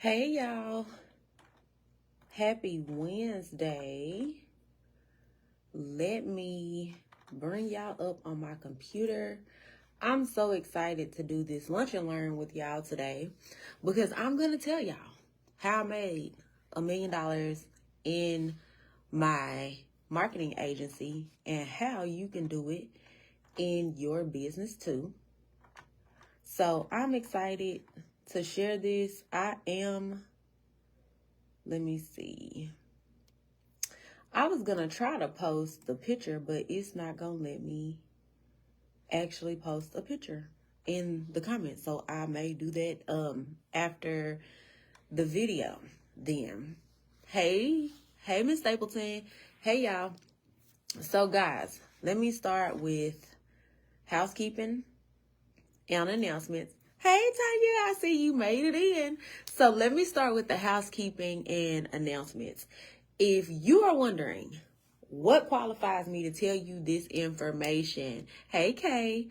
Hey y'all, happy Wednesday. Let me bring y'all up on my computer. I'm so excited to do this lunch and learn with y'all today because I'm going to tell y'all how I made $1 million in my marketing agency and how you can do it in your business too. So I'm excited to share this. Let me see. I was going to try to post the picture, but it's not going to let me actually post a picture in the comments. So I may do that after the video then. Hey Miss Stapleton. Hey y'all. So guys, let me start with housekeeping and announcements. Hey Tanya, I see you made it in. So let me start with the housekeeping and announcements. If you are wondering what qualifies me to tell you this information, hey Kay,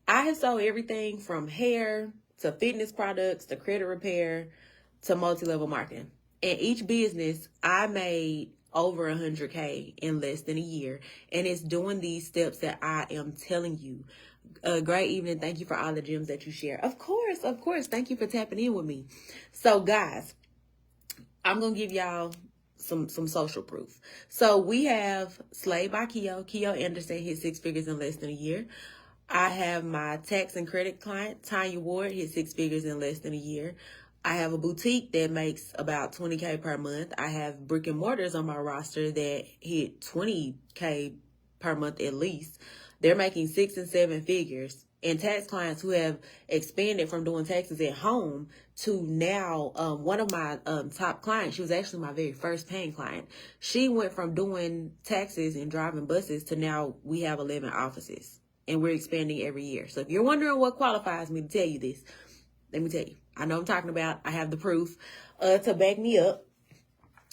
I have sold everything from hair to fitness products to credit repair to multi-level marketing. In each business, I made over 100K in less than a year. And it's doing these steps that I am telling you. Great evening. Thank you for all the gems that you share. Of course. Thank you for tapping in with me. So guys, I'm going to give y'all some social proof. So we have Slay by Keo. Keo Anderson hit 6 figures in less than a year. I have my tax and credit client, Tanya Ward, hit 6 figures in less than a year. I have a boutique that makes about 20K per month. I have brick and mortars on my roster that hit 20K per month at least. They're making 6 and 7 figures. And tax clients who have expanded from doing taxes at home to now, one of my top clients, she was actually my very first paying client. She went from doing taxes and driving buses to now we have 11 offices. And we're expanding every year. So if you're wondering what qualifies me to tell you this, let me tell you. I know I'm talking about. I have the proof to back me up.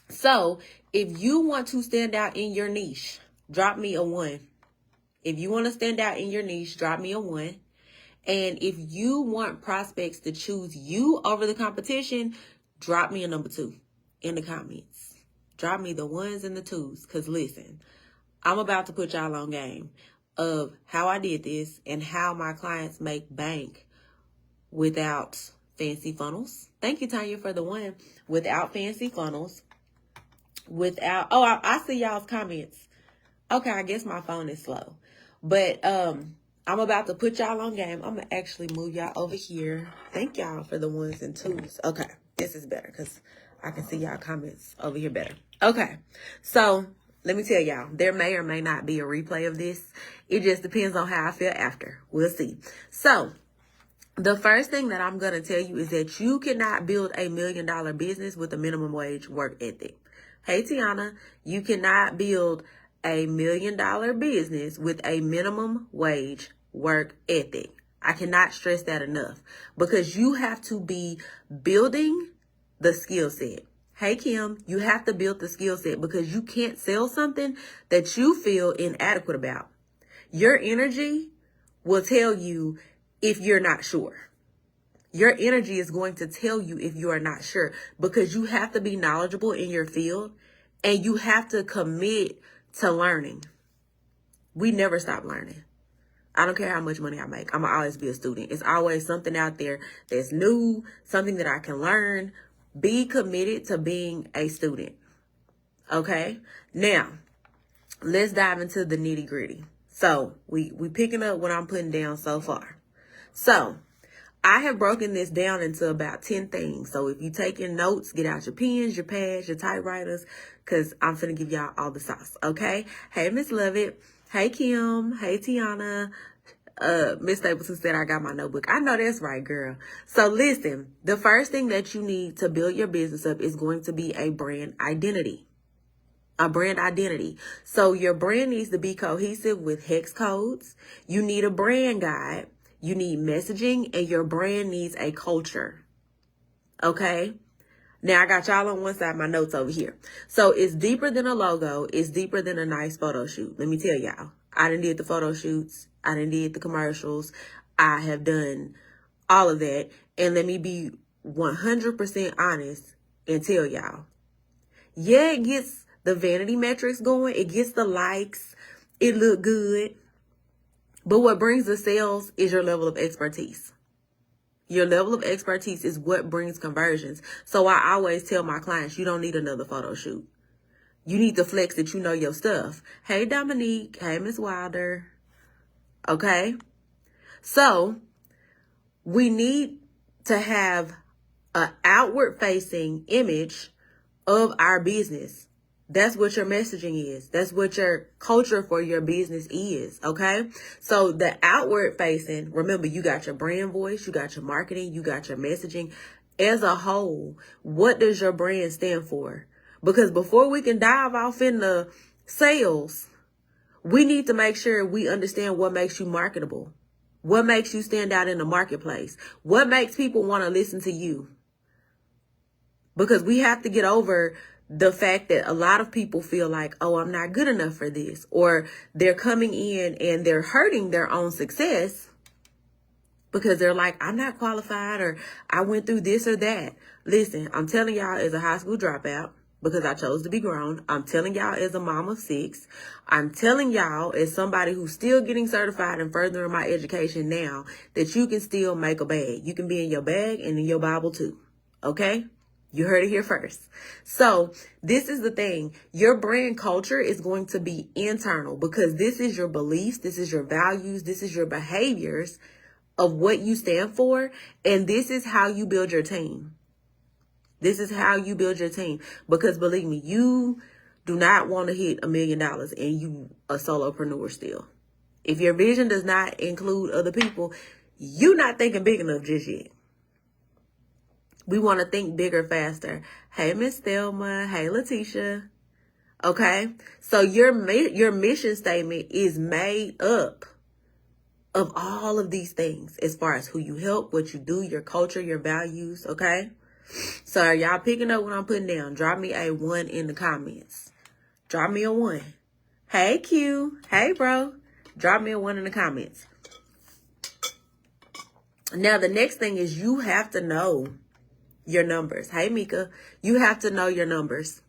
So if you want to stand out in your niche, drop me a 1. If you want to stand out in your niche, drop me a 1. And if you want prospects to choose you over the competition, drop me a number 2 in the comments. Drop me the 1s and the 2s. Because listen, I'm about to put y'all on game of how I did this and how my clients make bank without fancy funnels. Thank you, Tanya, for the 1. Without fancy funnels. Without, I see y'all's comments. Okay, I guess my phone is slow. But I'm about to put y'all on game. I'm going to actually move y'all over here. Thank y'all for the 1s and 2s. Okay, this is better because I can see y'all comments over here better. Okay, so let me tell y'all, there may or may not be a replay of this. It just depends on how I feel after. We'll see. So the first thing that I'm going to tell you is that you cannot build $1 million business with a minimum wage work ethic. Hey, Tiana, you cannot build $1 million business with a minimum wage work ethic. I cannot stress that enough because you have to be building the skill set. Hey, Kim, you have to build the skill set because you can't sell something that you feel inadequate about. Your energy will tell you if you're not sure. Your energy is going to tell you if you are not sure because you have to be knowledgeable in your field and you have to commit to learning. We never stop learning. I don't care how much money I make. I'm going to always be a student. It's always something out there that's new, something that I can learn. Be committed to being a student. Okay? Now, let's dive into the nitty gritty. So, we picking up what I'm putting down so far. So, I have broken this down into about 10 things. So if you're taking notes, get out your pens, your pads, your typewriters, because I'm finna give y'all all the sauce, okay? Hey, Miss Lovett. Hey, Kim. Hey, Tiana. Miss Stapleton said I got my notebook. I know that's right, girl. So listen, the first thing that you need to build your business up is going to be a brand identity. A brand identity. So your brand needs to be cohesive with hex codes. You need a brand guide. You need messaging, and your brand needs a culture. Okay? Now, I got y'all on one side, my notes over here. So, it's deeper than a logo. It's deeper than a nice photo shoot. Let me tell y'all. I done did the photo shoots. I done did the commercials. I have done all of that. And let me be 100% honest and tell y'all. Yeah, it gets the vanity metrics going. It gets the likes. It look good. But what brings the sales is your level of expertise. Your level of expertise is what brings conversions. So I always tell my clients, you don't need another photo shoot. You need to flex that you know your stuff. Hey, Dominique. Hey, Miss Wilder. Okay? So we need to have an outward-facing image of our business. That's what your messaging is. That's what your culture for your business is, okay? So the outward facing, remember, you got your brand voice, you got your marketing, you got your messaging. As a whole, what does your brand stand for? Because before we can dive off into sales, we need to make sure we understand what makes you marketable. What makes you stand out in the marketplace? What makes people want to listen to you? Because we have to get over the fact that a lot of people feel like, oh, I'm not good enough for this. Or they're coming in and they're hurting their own success because they're like, I'm not qualified, or I went through this or that. Listen, I'm telling y'all as a high school dropout, because I chose to be grown. I'm telling y'all as a mom of 6. I'm telling y'all as somebody who's still getting certified and furthering my education now, that you can still make a bag. You can be in your bag and in your Bible too. Okay? You heard it here first. So this is the thing. Your brand culture is going to be internal, because this is your beliefs. This is your values. This is your behaviors of what you stand for. And this is how you build your team. This is how you build your team. Because believe me, you do not want to hit $1 million and you a solopreneur still. If your vision does not include other people, you're not thinking big enough just yet. We want to think bigger, faster. Hey, Miss Thelma. Hey, Letitia. Okay. So your mission statement is made up of all of these things, as far as who you help, what you do, your culture, your values. Okay. So are y'all picking up what I'm putting down? Drop me a 1 in the comments. Drop me a 1. Hey, Q. Hey, bro. Drop me a 1 in the comments. Now, the next thing is you have to know your numbers. Hey, Mika. You have to know your numbers.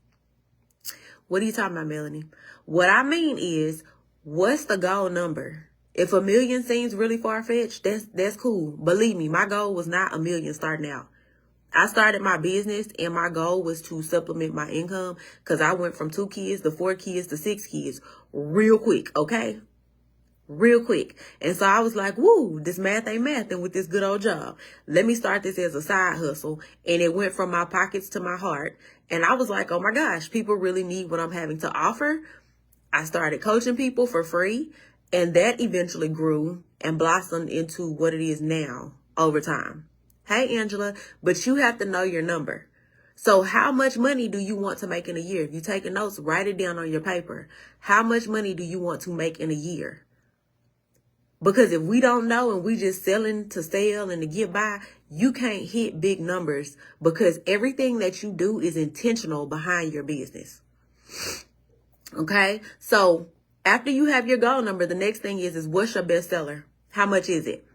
What are you talking about, Melanie? What I mean is, what's the goal number? If 1 million seems really far-fetched, that's cool. Believe me, my goal was not 1 million starting out. I started my business and my goal was to supplement my income, because I went from 2 kids to 4 kids to 6 kids real quick, okay? Real quick. And so I was like, woo, this math ain't mathing with this good old job. Let me start this as a side hustle. And it went from my pockets to my heart. And I was like, oh my gosh, people really need what I'm having to offer. I started coaching people for free. And that eventually grew and blossomed into what it is now over time. Hey, Angela, but you have to know your number. So how much money do you want to make in a year? If you're taking notes, write it down on your paper. How much money do you want to make in a year? Because if we don't know and we just selling to sell and to get by, you can't hit big numbers, because everything that you do is intentional behind your business. Okay? So after you have your goal number, the next thing is what's your bestseller? How much is it?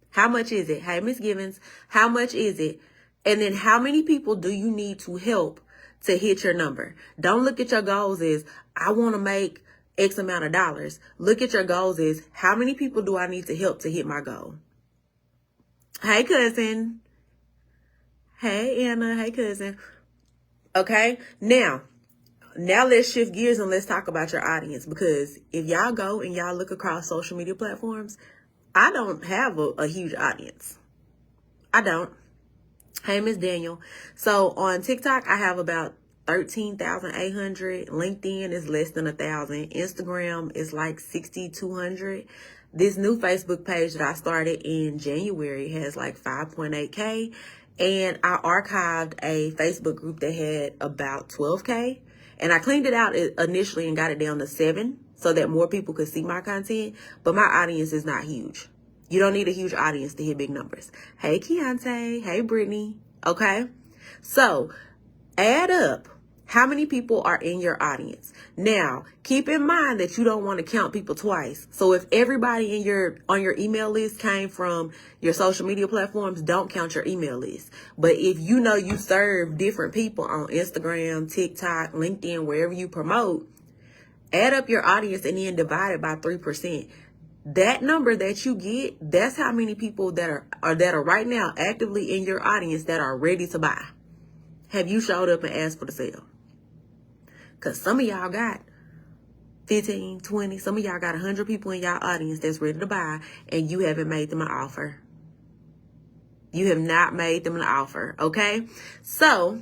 How much is it? Hey, Miss Givens, how much is it? And then how many people do you need to help to hit your number? Don't look at your goals as, I want to make X amount of dollars. Look at your goals as, how many people do I need to help to hit my goal? Hey, cousin. Hey, Anna. Hey, cousin. Okay. Now let's shift gears and let's talk about your audience, because if y'all go and y'all look across social media platforms, I don't have a huge audience. I don't. Hey, Miss Daniel. So on TikTok, I have about 13,800. LinkedIn is less than 1,000. Instagram is like 6,200. This new Facebook page that I started in January has like 5.8K. And I archived a Facebook group that had about 12K. And I cleaned it out initially and got it down to 7 so that more people could see my content. But my audience is not huge. You don't need a huge audience to hit big numbers. Hey, Keontae. Hey, Brittany. Okay. So add up How many people are in your audience? Now, keep in mind that you don't want to count people twice. So if everybody on your email list came from your social media platforms, don't count your email list. But if you know you serve different people on Instagram, TikTok, LinkedIn, wherever you promote, add up your audience and then divide it by 3%. That number that you get, that's how many people that are right now actively in your audience that are ready to buy. Have you showed up and asked for the sale? Because some of y'all got 15, 20, some of y'all got 100 people in y'all audience that's ready to buy, and you haven't made them an offer. You have not made them an offer, okay? So,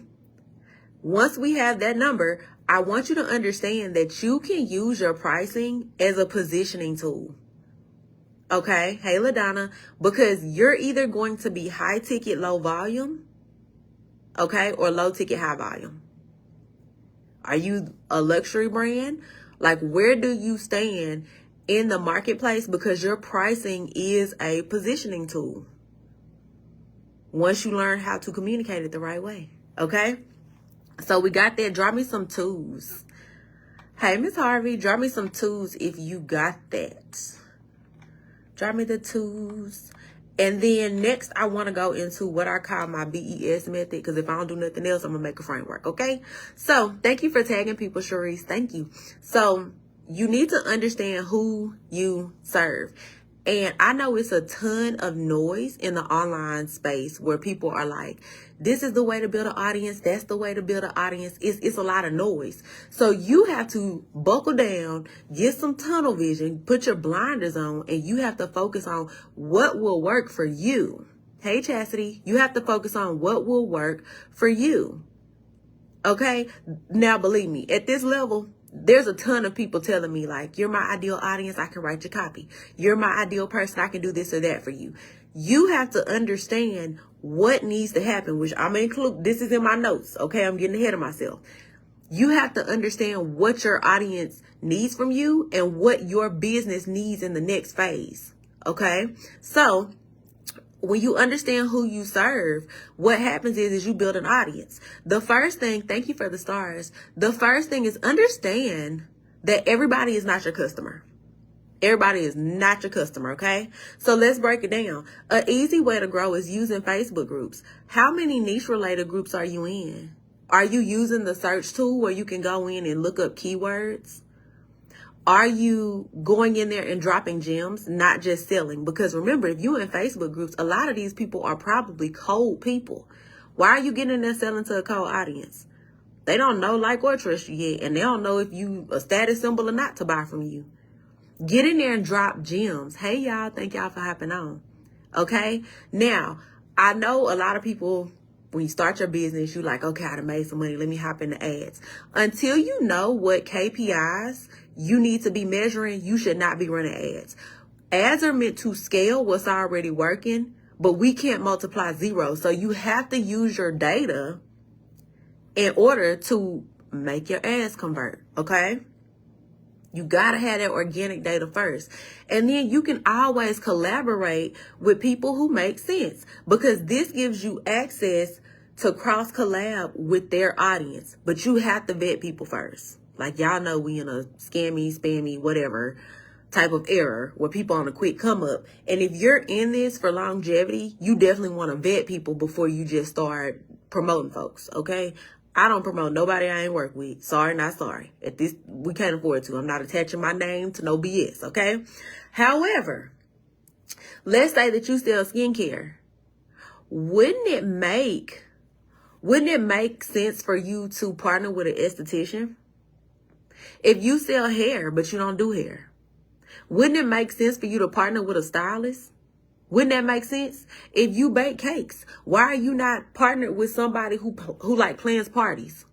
once we have that number, I want you to understand that you can use your pricing as a positioning tool. Okay? Hey, LaDonna, because you're either going to be high ticket, low volume, okay, or low ticket, high volume. Are you a luxury brand? Like, where do you stand in the marketplace? Because your pricing is a positioning tool. Once you learn how to communicate it the right way. Okay? So we got that. Draw me some twos. Hey, Miss Harvey, draw me some twos if you got that. Draw me the twos. And then next, I want to go into what I call my BES method, because if I don't do nothing else, I'm going to make a framework, okay? So, thank you for tagging people, Sharice. Thank you. So, you need to understand who you serve. And I know it's a ton of noise in the online space where people are like, this is the way to build an audience. That's the way to build an audience. It's a lot of noise. So you have to buckle down, get some tunnel vision, put your blinders on, and you have to focus on what will work for you. Hey, Chastity, you have to focus on what will work for you. Okay? Now, believe me, at this level, there's a ton of people telling me like, you're my ideal audience. I can write your copy. You're my ideal person. I can do this or that for you. You have to understand what needs to happen, which I'm going to include. This is in my notes. Okay. I'm getting ahead of myself. You have to understand what your audience needs from you and what your business needs in the next phase. Okay. So when you understand who you serve, what happens is you build an audience. The first thing, thank you for the stars. The first thing is understand that everybody is not your customer. Everybody is not your customer, okay? So let's break it down. An easy way to grow is using Facebook groups. How many niche related groups are you in? Are you using the search tool where you can go in and look up keywords? Are you going in there and dropping gems, not just selling? Because remember, if you're in Facebook groups, a lot of these people are probably cold people. Why are you getting in there selling to a cold audience? They don't know, like, or trust you yet, and they don't know if you a status symbol or not to buy from you. Get in there and drop gems. Hey, y'all, thank y'all for hopping on. Okay? Now, I know a lot of people, when you start your business, you're like, okay, I done made some money. Let me hop into ads. Until you know what KPIs you need to be measuring, you should not be running ads. Ads are meant to scale what's already working, but we can't multiply zero. So you have to use your data in order to make your ads convert, okay? You got to have that organic data first. And then you can always collaborate with people who make sense, because this gives you access to cross collab with their audience. But you have to vet people first. Like, y'all know we in a scammy, spammy, whatever type of era where people on a quick come up. And if you're in this for longevity, you definitely want to vet people before you just start promoting folks, okay? I don't promote nobody I ain't work with. Sorry, not sorry. At this, we can't afford to. I'm not attaching my name to no BS, okay? However, let's say that you sell skincare. Wouldn't it make sense for you to partner with an esthetician? If you sell hair, but you don't do hair, wouldn't it make sense for you to partner with a stylist? Wouldn't that make sense? If you bake cakes, why are you not partnered with somebody who like plans parties?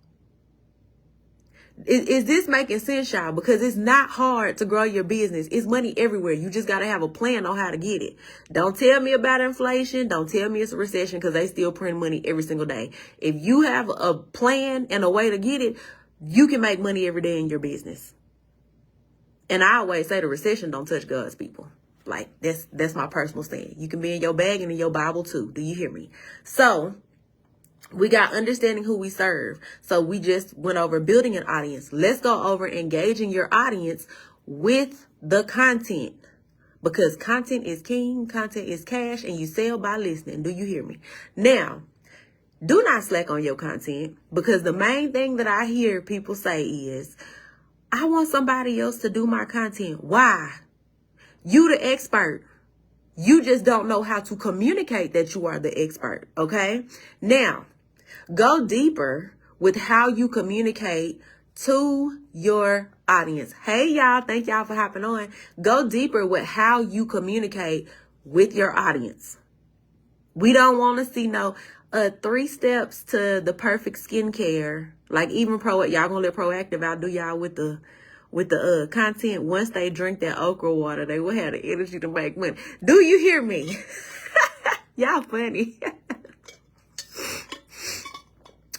Is this making sense, y'all? Because it's not hard to grow your business. It's money everywhere. You just got to have a plan on how to get it. Don't tell me about inflation. Don't tell me it's a recession, because they still print money every single day. If you have a plan and a way to get it, you can make money every day in your business. And I always say the recession don't touch God's people. Like, that's my personal stand. You can be in your bag and in your Bible too. Do you hear me? So We got understanding who we serve. So we just went over building an audience. Let's go over engaging your audience with the content. Because content is king, content is cash, and you sell by listening. Do you hear me? Now, do not slack on your content, because the main thing that I hear people say is, I want somebody else to do my content. Why? You the expert. You just don't know how to communicate that you are the expert, okay? Now, go deeper with how you communicate to your audience. Hey, y'all. Thank y'all for hopping on. Go deeper with how you communicate with your audience. We don't want to see no 3 steps to the perfect skincare. Like even y'all gonna let Proactive out do y'all with the content. Once they drink that okra water, they will have the energy to make money. Do you hear me? Y'all funny.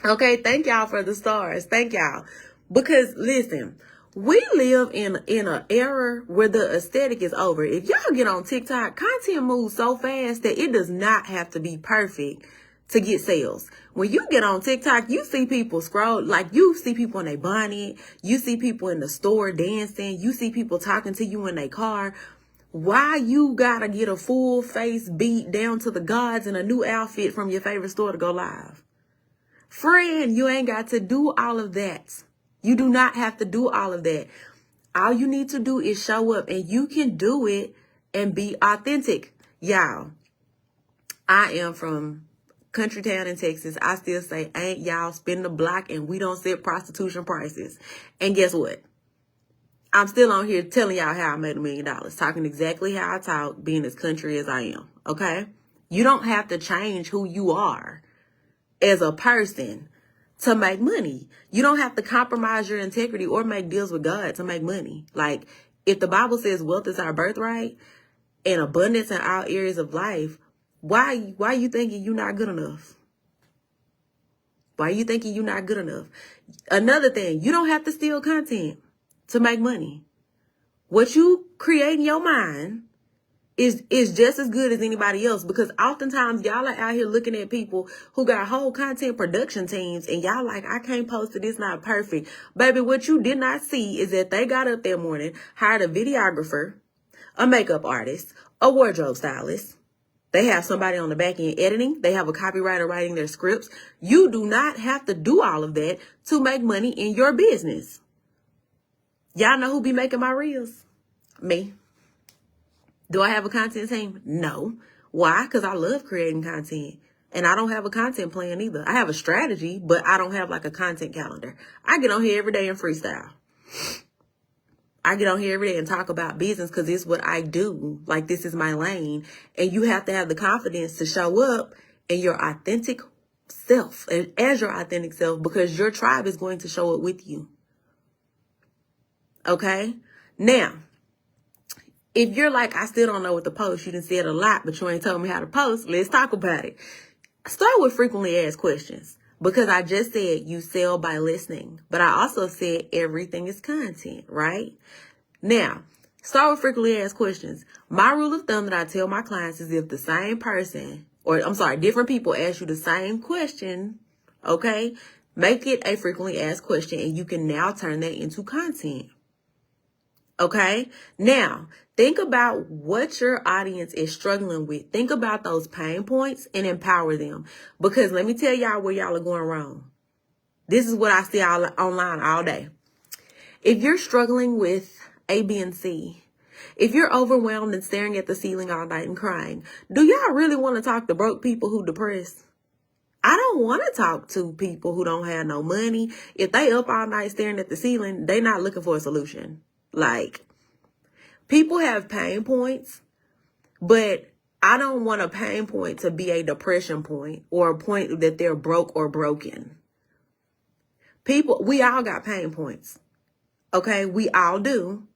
Okay, thank y'all for the stars. Thank y'all. Because listen, we live in an era where the aesthetic is over. If y'all get on TikTok, content moves so fast that it does not have to be perfect to get sales. When you get on TikTok, you see people scroll, like you see people in their bonnet, you see people in the store dancing, you see people talking to you in their car. Why you gotta get a full face beat down to the gods in a new outfit from your favorite store to go live? Friend, you ain't got to do all of that. You do not have to do all of that. All you need to do is show up, and you can do it and be authentic. Y'all, I am from country town in Texas. I still say, ain't y'all spin the block and we don't set prostitution prices. And guess what? I'm still on here telling y'all how I made $1 million, talking exactly how I talk, being as country as I am. Okay? You don't have to change who you are as a person to make money. You don't have to compromise your integrity or make deals with God to make money. Like, if the Bible says wealth is our birthright and abundance in all areas of life, why you thinking you're not good enough? Why you thinking you're not good enough? Another thing, you don't have to steal content to make money. What you create in your mind is just as good as anybody else, because oftentimes y'all are out here looking at people who got whole content production teams and y'all like, I can't post it, it's not perfect. Baby, what you did not see is that they got up that morning, hired a videographer, a makeup artist, a wardrobe stylist. They have somebody on the back end editing. They have a copywriter writing their scripts. You do not have to do all of that to make money in your business. Y'all know who be making my reels? Me. Do I have a content team? No. Why? Because I love creating content. And I don't have a content plan either. I have a strategy, but I don't have like a content calendar. I get on here every day and freestyle. I get on here every day and talk about business because it's what I do. Like, this is my lane. And you have to have the confidence to show up in your authentic self, and as your authentic self, because your tribe is going to show up with you. Okay? Now, if you're like, I still don't know what to post, you done said a lot, but you ain't told me how to post, let's talk about it. Start with frequently asked questions, because I just said you sell by listening, but I also said everything is content, right? Now, start with frequently asked questions. My rule of thumb that I tell my clients is if the same person, different people ask you the same question, okay, make it a frequently asked question and you can now turn that into content. Okay, now think about what your audience is struggling with. Think about those pain points and empower them. Because let me tell y'all where y'all are going wrong. This is what I see all online all day. If you're struggling with A, B, and C, if you're overwhelmed and staring at the ceiling all night and crying, do y'all really want to talk to broke people who depressed? I don't want to talk to people who don't have no money. If they up all night staring at the ceiling, they not looking for a solution. Like, people have pain points, but I don't want a pain point to be a depression point or a point that they're broke or broken. People, we all got pain points. Okay, we all do.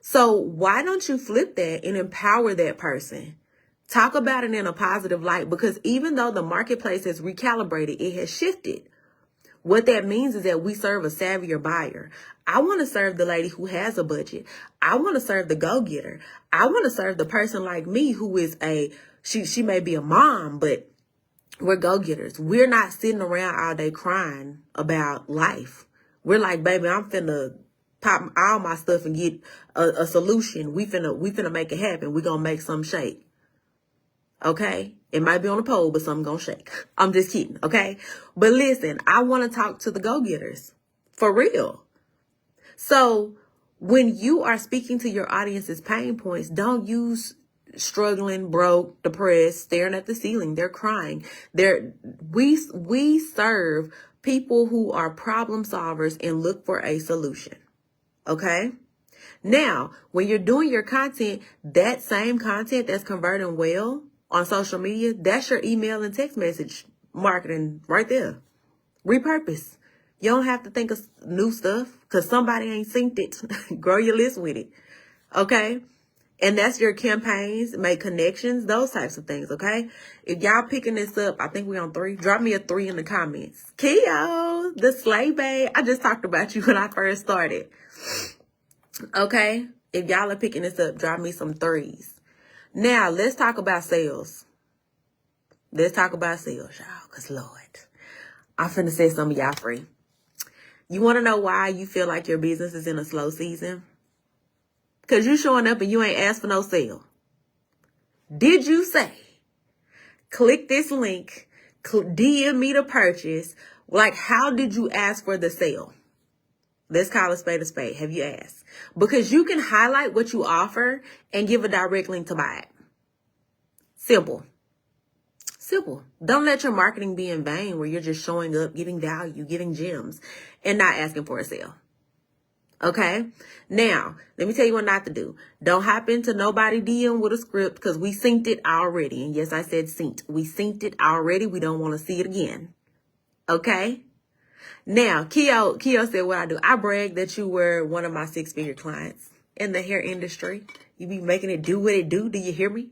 So why don't you flip that and empower that person? Talk about it in a positive light, because even though the marketplace has recalibrated, it has shifted. What that means is that we serve a savvier buyer. I want to serve the lady who has a budget. I want to serve the go-getter. I want to serve the person like me who is she may be a mom, but We're go-getters. We're not sitting around all day crying about life. We're like, baby, I'm finna pop all my stuff and get a solution. We finna make it happen. We gonna make something shake. Okay? It might be on a pole, but something gonna shake. I'm just kidding, okay? But listen, I want to talk to the go-getters. For real. So when you are speaking to your audience's pain points, don't use struggling, broke, depressed, staring at the ceiling. They're crying. We serve people who are problem solvers and look for a solution. Okay? Now, when you're doing your content, that same content that's converting well on social media, that's your email and text message marketing right there. Repurpose. You don't have to think of new stuff because somebody ain't synced it. Grow your list with it. Okay? And that's your campaigns, make connections, those types of things, okay? If y'all picking this up, I think we're on 3. Drop me a 3 in the comments. Keo, the slay babe. I just talked about you when I first started. Okay? If y'all are picking this up, drop me some 3s. Now, let's talk about sales. Let's talk about sales, y'all, because Lord, I'm finna set some of y'all free. You want to know why you feel like your business is in a slow season? Because you showing up and you ain't asked for no sale. Did you say, click this link, DM me to purchase? Like, how did you ask for the sale? Let's call a spade a spade. Have you asked? Because you can highlight what you offer and give a direct link to buy it. Simple. Simple. Don't let your marketing be in vain where you're just showing up, giving value, giving gems, and not asking for a sale. Okay? Now, let me tell you what not to do. Don't hop into nobody DM with a script because we synced it already. And yes, I said synced. We synced it already. We don't want to see it again. Okay? Now, Keo said what I do. I brag that you were one of my 6-figure clients in the hair industry. You be making it do what it do. Do you hear me?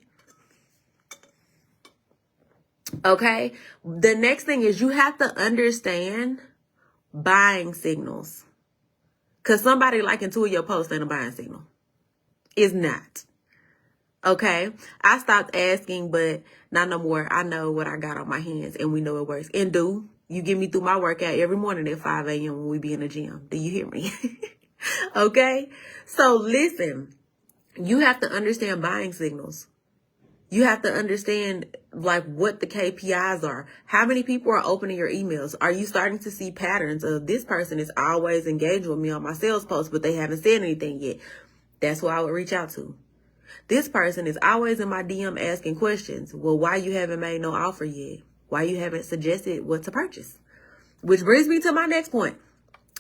Okay? The next thing is you have to understand buying signals. Because somebody liking 2 of your posts ain't a buying signal. It's not. Okay? I stopped asking, but not no more. I know what I got on my hands, and we know it works. And you get me through my workout every morning at 5 a.m. when we be in the gym. Do you hear me? Okay? So listen, you have to understand buying signals. You have to understand like what the KPIs are. How many people are opening your emails? Are you starting to see patterns of this person is always engaged with me on my sales post, but they haven't said anything yet? That's who I would reach out to. This person is always in my DM asking questions. Well, why you haven't made no offer yet? Why you haven't suggested what to purchase? Which brings me to my next point.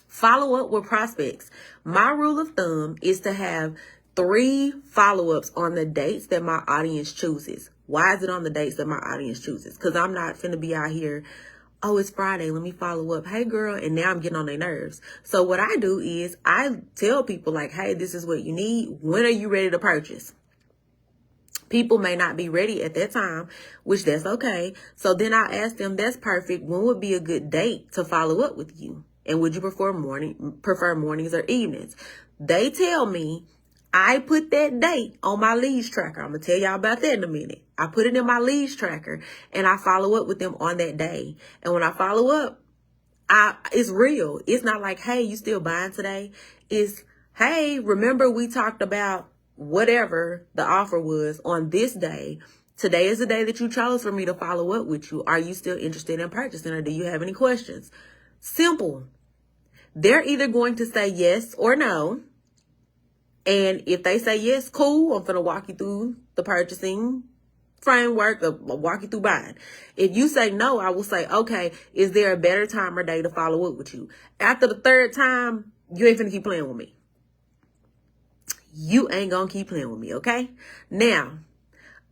Follow up with prospects. My rule of thumb is to have 3 follow-ups on the dates that my audience chooses. Why is it on the dates that my audience chooses? Because I'm not finna be out here, oh, it's Friday, let me follow up. Hey, girl, and now I'm getting on their nerves. So what I do is I tell people like, hey, this is what you need. When are you ready to purchase? People may not be ready at that time, which that's okay. So then I ask them, that's perfect. When would be a good date to follow up with you? And would you prefer mornings or evenings? They tell me. I put that date on my leads tracker. I'm going to tell y'all about that in a minute. I put it in my leads tracker and I follow up with them on that day. And when I follow up, it's real. It's not like, hey, you still buying today? It's, hey, remember we talked about whatever the offer was on this day. Today is the day that you chose for me to follow up with you. Are you still interested in purchasing or do you have any questions? Simple. They're either going to say yes or no. And if they say yes, cool, I'm going to walk you through the purchasing framework, walk you through buying. If you say no, I will say, okay, is there a better time or day to follow up with you? After the 3rd time, you ain't finna keep playing with me. You ain't going to keep playing with me, okay? Now,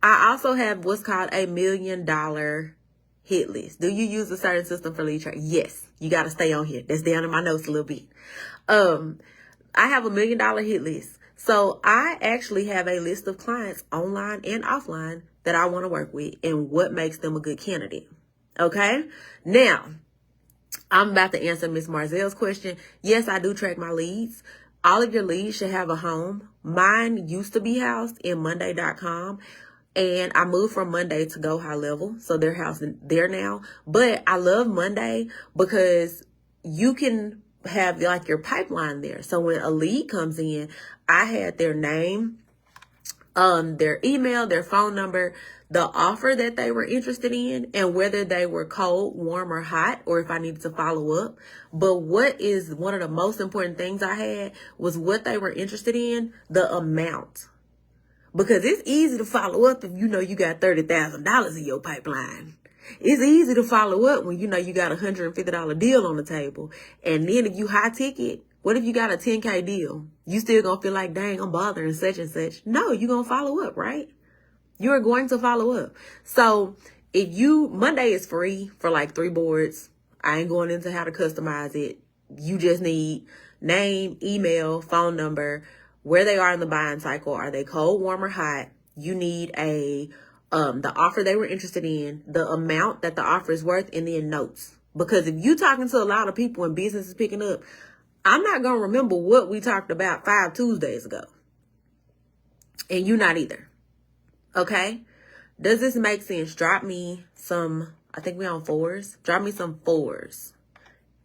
I also have what's called a $1 million hit list. Do you use a certain system for lead tracking? Yes, you got to stay on here. That's down in my notes a little bit. I have a $1 million hit list. So I actually have a list of clients online and offline that I want to work with and what makes them a good candidate. Okay. Now I'm about to answer Miss Marzel's question. Yes, I do track my leads. All of your leads should have a home. Mine used to be housed in Monday.com. And I moved from Monday to Go High Level. So they're housing there now. But I love Monday because you can have like your pipeline there. So when a lead comes in, I had their name, their email, their phone number, the offer that they were interested in, and whether they were cold, warm, or hot, or if I needed to follow up. But what is one of the most important things I had was what they were interested in, the amount. Because it's easy to follow up if you know you got $30,000 in your pipeline. It's easy to follow up when you know you got a $150 deal on the table. And then if you high ticket, what if you got a 10K deal? You still gonna feel like, dang, I'm bothering such and such. No, you're gonna follow up, right? You're going to follow up. So if Monday is free for like 3 boards. I ain't going into how to customize it. You just need name, email, phone number, where they are in the buying cycle. Are they cold, warm, or hot? You need the offer they were interested in, the amount that the offer is worth, and then notes. Because if you talking to a lot of people and business is picking up, I'm not going to remember what we talked about 5 Tuesdays ago. And you not either. Okay? Does this make sense? Drop me some, I think we're on 4s. Drop me some 4s.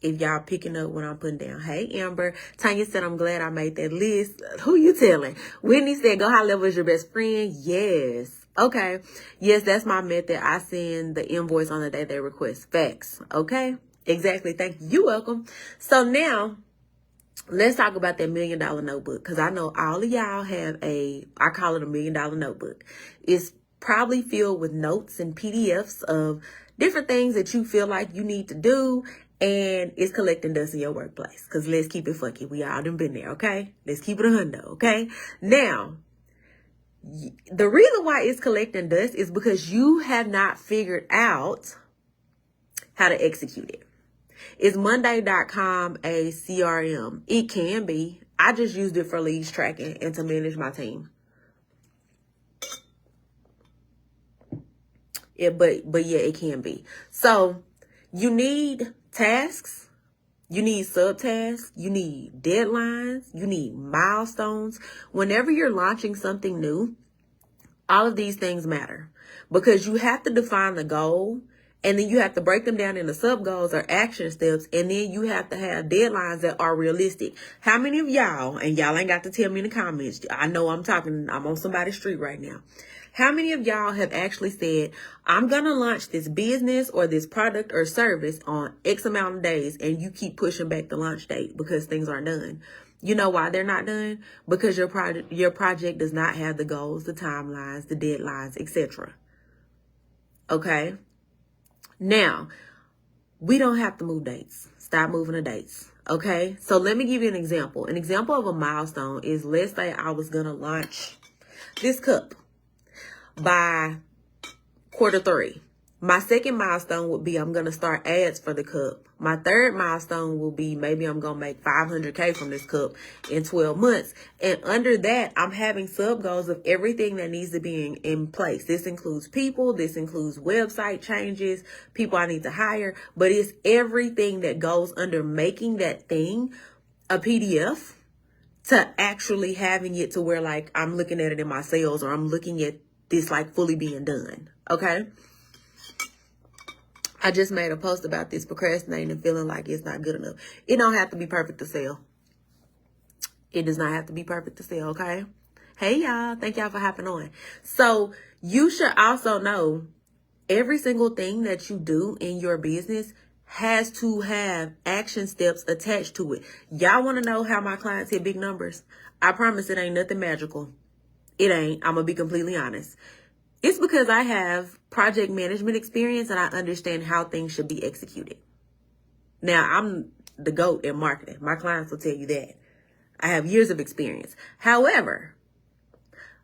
If y'all picking up what I'm putting down. Hey, Amber. Tanya said, I'm glad I made that list. Who you telling? Whitney said, Go High Level is your best friend. Yes. Okay. Yes, that's my method. I send the invoice on the day they request. Facts. Okay. Exactly. Thank you. You're welcome. So now, let's talk about that $1 million notebook. Because I know all of y'all have I call it a $1 million notebook. It's probably filled with notes and PDFs of different things that you feel like you need to do. And it's collecting dust in your workplace. Because let's keep it funky. We all done been there, okay? Let's keep it a hundo, okay? Now, the reason why it's collecting dust is because you have not figured out how to execute it. Is Monday.com a CRM? It can be. I just used it for leads tracking and to manage my team. Yeah, but yeah, it can be. So you need tasks, you need subtasks, you need deadlines, you need milestones. Whenever you're launching something new, all of these things matter because you have to define the goal, and then you have to break them down into sub goals or action steps, and then you have to have deadlines that are realistic. How many of y'all, and y'all ain't got to tell me in the comments, I know I'm on somebody's street right now. How many of y'all have actually said, I'm going to launch this business or this product or service on X amount of days, and you keep pushing back the launch date because things aren't done? You know why they're not done? Because your project does not have the goals, the timelines, the deadlines, etc. Okay? Now, we don't have to move dates. Stop moving the dates. Okay? So let me give you an example. An example of a milestone is, let's say I was going to launch this cup by Q3. My second milestone would be I'm going to start ads for the cup. My third milestone will be maybe I'm going to make $500K from this cup in 12 months. And under that, I'm having sub goals of everything that needs to be in place. This includes people. This includes website changes, people I need to hire. But it's everything that goes under making that thing a PDF to actually having it to where like I'm looking at it in my sales, or I'm looking at this like fully being done. Okay. I just made a post about this, procrastinating and feeling like it's not good enough. It don't have to be perfect to sell. It does not have to be perfect to sell. Okay. Hey y'all. Thank y'all for hopping on. So you should also know every single thing that you do in your business has to have action steps attached to it. Y'all want to know how my clients hit big numbers? I promise it ain't nothing magical. It ain't. I'm going to be completely honest. It's because I have project management experience and I understand how things should be executed. Now, I'm the GOAT in marketing. My clients will tell you that. I have years of experience. However,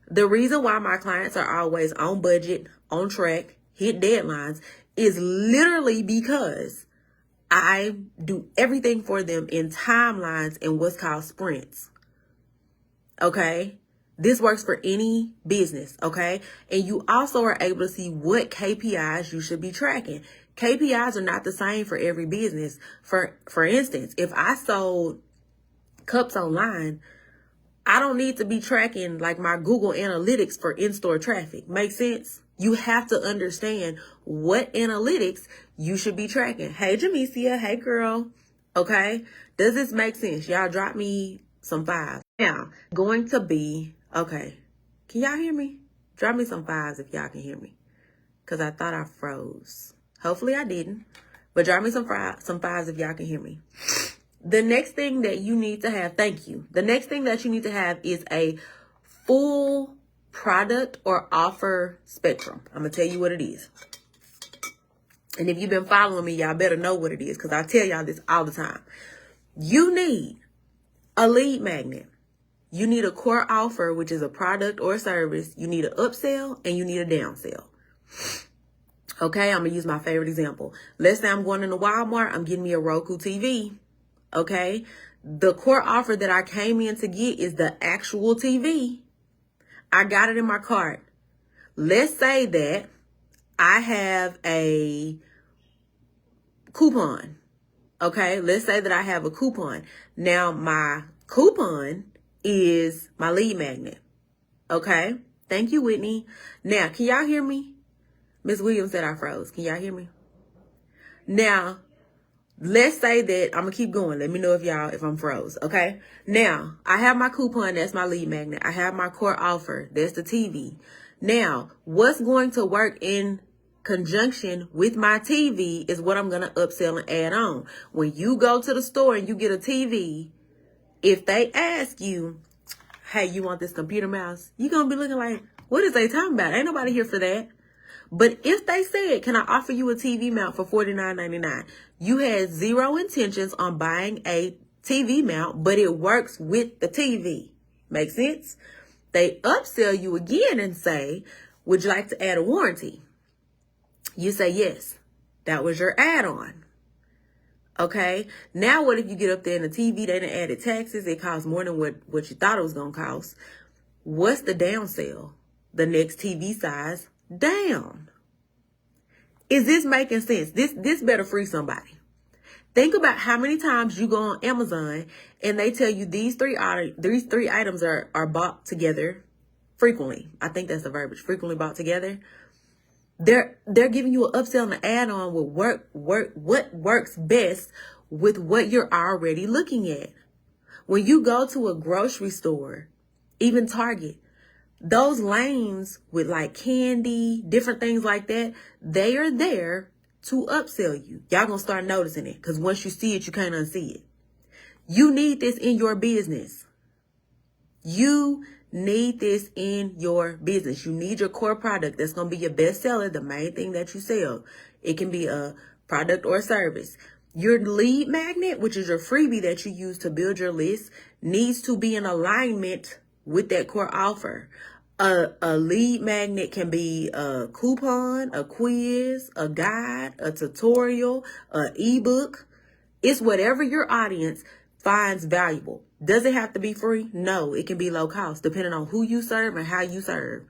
the reason why my clients are always on budget, on track, hit deadlines is literally because I do everything for them in timelines and what's called sprints. Okay? This works for any business, okay? And you also are able to see what KPIs you should be tracking. KPIs are not the same for every business. For instance, if I sold cups online, I don't need to be tracking like my Google Analytics for in-store traffic. Make sense? You have to understand what analytics you should be tracking. Hey, Jamesia. Hey, girl. Okay. Does this make sense? Y'all drop me some 5s. Now, going to be, okay. Can y'all hear me? Drop me some 5s if y'all can hear me. Because I thought I froze. Hopefully I didn't. But drop me some 5s if y'all can hear me. The next thing that you need to have, thank you. The next thing that you need to have is a full product or offer spectrum. I'm going to tell you what it is. And if you've been following me, y'all better know what it is because I tell y'all this all the time. You need a lead magnet. You need a core offer, which is a product or a service. You need an upsell and you need a downsell. Okay, I'm going to use my favorite example. Let's say I'm going into Walmart. I'm getting me a Roku TV. Okay, the core offer that I came in to get is the actual TV. I got it in my cart. Let's say that I have a coupon. Okay, let's say that I have a coupon. Now, my coupon is my lead magnet. Okay, thank you, Whitney. Now, can y'all hear me? Miss Williams said I froze. Can y'all hear me? Now, let's say that I'm going to keep going. Let me know if I'm froze. Okay. Now I have my coupon. That's my lead magnet. I have my core offer. That's the TV. Now what's going to work in conjunction with my TV is what I'm going to upsell and add on. When you go to the store and you get a TV, if they ask you, hey, you want this computer mouse? You're going to be looking like, what is they talking about? Ain't nobody here for that. But if they said, can I offer you a TV mount for $49.99? You had zero intentions on buying a TV mount, but it works with the TV. Make sense? They upsell you again and say, would you like to add a warranty? You say yes. That was your add-on. Okay. Now what if you get up there and the TV, they done added taxes. It costs more than what you thought it was going to cost. What's the downsell? The next TV size down. Is this making sense? This better free somebody. Think about how many times you go on Amazon and they tell you these three items are bought together frequently. I think that's the verbiage. Frequently bought together. They're giving you an upsell and an add-on with what works best with what you're already looking at. When you go to a grocery store, even Target, those lanes with like candy, different things like that, they are there to upsell you. Y'all gonna start noticing it because once you see it, you can't unsee it. You need this in your business. You need this in your business. You need your core product that's gonna be your best seller, the main thing that you sell. It can be a product or a service. Your lead magnet, which is your freebie that you use to build your list, needs to be in alignment with that core offer. A lead magnet can be a coupon, a quiz, a guide, a tutorial, an ebook. It's whatever your audience finds valuable. Does it have to be free? No, it can be low cost depending on who you serve and how you serve.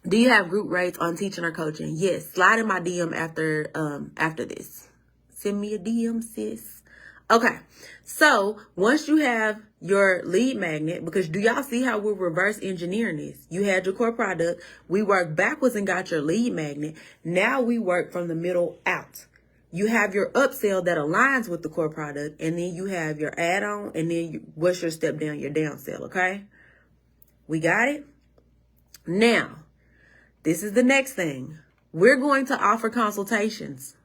Do you have group rates on teaching or coaching? Yes. Slide in my DM after this. Send me a DM, sis. Okay, so once you have your lead magnet, because do y'all see how we're reverse engineering this? You had your core product. We worked backwards and got your lead magnet. Now we work from the middle out. You have your upsell that aligns with the core product, and then you have your add-on, and then what's your step down, your downsell, okay? We got it? Now, this is the next thing. We're going to offer consultations.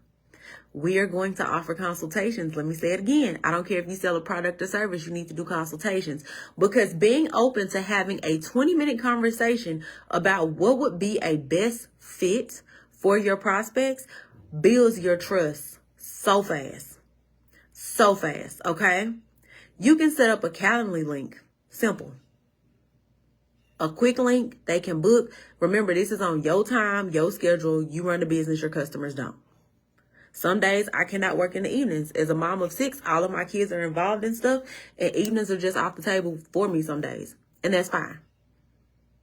We are going to offer consultations. Let me say it again. I don't care if you sell a product or service, you need to do consultations, because being open to having a 20-minute conversation about what would be a best fit for your prospects builds your trust so fast. So fast, okay? You can set up a Calendly link. Simple. A quick link, they can book. Remember, this is on your time, your schedule. You run the business, your customers don't. Some days I cannot work in the evenings. As a mom of 6, all of my kids are involved in stuff, and evenings are just off the table for me some days. And that's fine.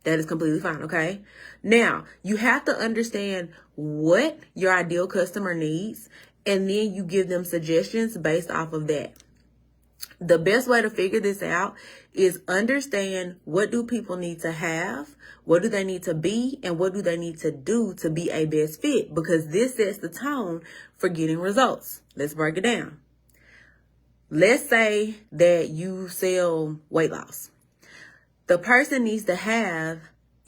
That is completely fine, okay? Now, you have to understand what your ideal customer needs, and then you give them suggestions based off of that. The best way to figure this out is understand, what do people need to have, what do they need to be, and what do they need to do to be a best fit, because this sets the tone for getting results. Let's break it down. Let's say that you sell weight loss. The person needs to have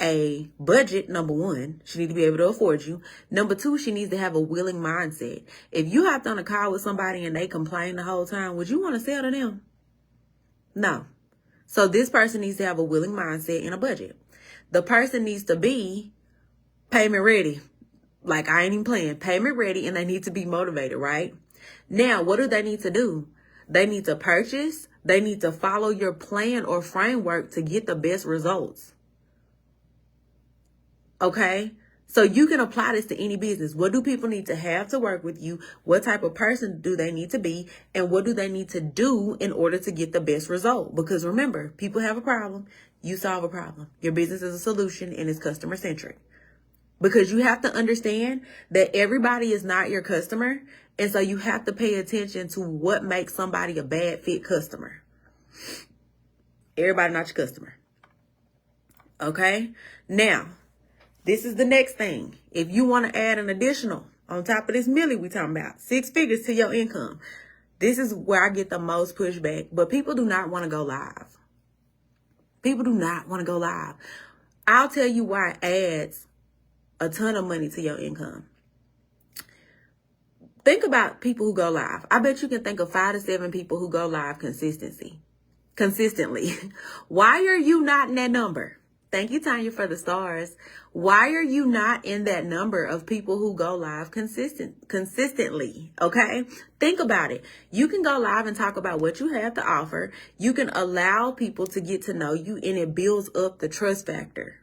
a budget, number one. She needs to be able to afford you. Number two, she needs to have a willing mindset. If you hopped on a call with somebody and they complain the whole time, would you want to sell to them? No. So this person needs to have a willing mindset and a budget. The person needs to be payment ready. Like, I ain't even playing. Payment ready, and they need to be motivated, right? Now, what do they need to do? They need to purchase. They need to follow your plan or framework to get the best results. Okay? So you can apply this to any business. What do people need to have to work with you? What type of person do they need to be? And what do they need to do in order to get the best result? Because remember, people have a problem. You solve a problem. Your business is a solution, and it's customer centric. Because you have to understand that everybody is not your customer. And so you have to pay attention to what makes somebody a bad fit customer. Everybody not your customer. Okay? Now, this is the next thing. If you want to add an additional on top of this milli we talking about, 6 figures to your income, this is where I get the most pushback. But people do not want to go live. People do not want to go live. I'll tell you why it adds a ton of money to your income. Think about people who go live. I bet you can think of 5 to 7 people who go live consistently. Why are you not in that number? Thank you, Tanya, for the stars. Why are you not in that number of people who go live consistently? Okay? Think about it. You can go live and talk about what you have to offer. You can allow people to get to know you, and it builds up the trust factor.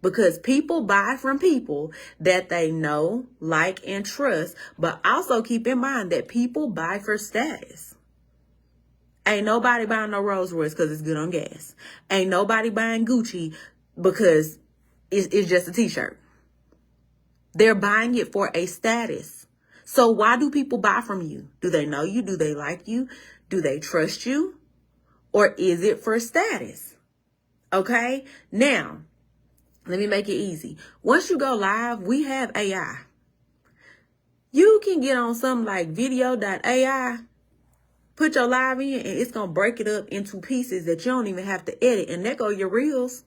Because people buy from people that they know, like, and trust. But also keep in mind that people buy for status. Ain't nobody buying no Rolls Royce because it's good on gas. Ain't nobody buying Gucci because it's just a t-shirt. They're buying it for a status. So why do people buy from you? Do they know you? Do they like you? Do they trust you? Or is it for status? Okay? Now, let me make it easy. Once you go live, we have AI. You can get on something like video.ai, put your live in, and it's going to break it up into pieces that you don't even have to edit. And there go your reels